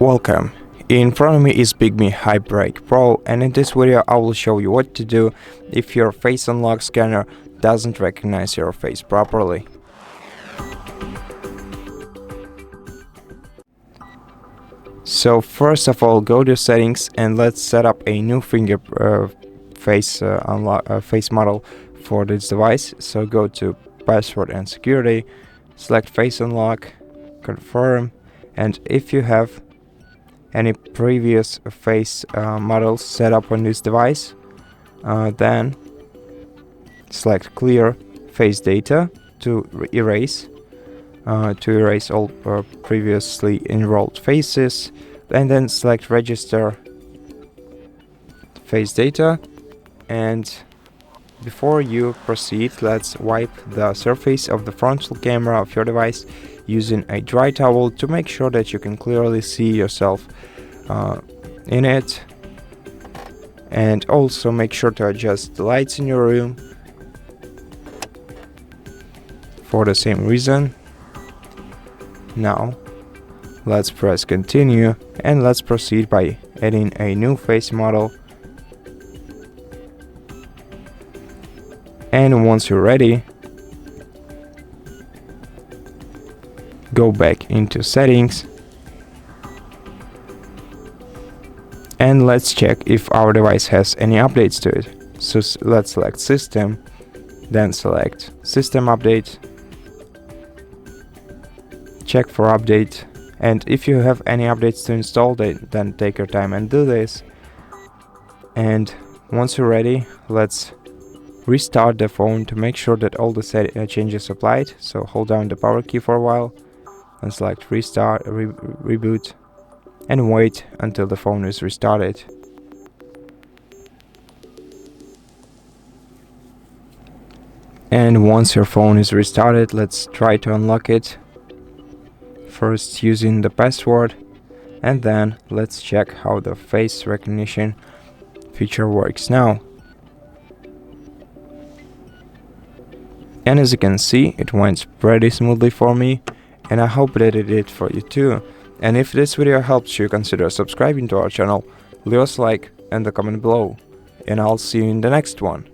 Welcome. In front of me is BIGME HiBreak Pro, and in this video I will show you what to do if your face unlock scanner doesn't recognize your face properly. So first of all, go to settings and let's set up a new face model for this device. So go to password and security, select face unlock, confirm, and if you have any previous face models set up on this device, then select clear face data to erase all previously enrolled faces, and then select register face data. And before you proceed, let's wipe the surface of the frontal camera of your device using a dry towel to make sure that you can clearly see yourself in it, and also make sure to adjust the lights in your room for the same reason. Now let's press continue and let's proceed by adding a new face model. And once you're ready, go back into settings and let's check if our device has any updates to it. So let's select system, then select system update, check for update, and if you have any updates to install, then take your time and do this. And once you're ready, let's restart the phone to make sure that all the changes applied. So hold down the power key for a while and select restart, reboot, and wait until the phone is restarted. And once your phone is restarted, let's try to unlock it, first using the password, and then let's check how the face recognition feature works now. And as you can see, it went pretty smoothly for me, and I hope that it did for you too. And if this video helps you, consider subscribing to our channel, leave us a like and a comment below, and I'll see you in the next one.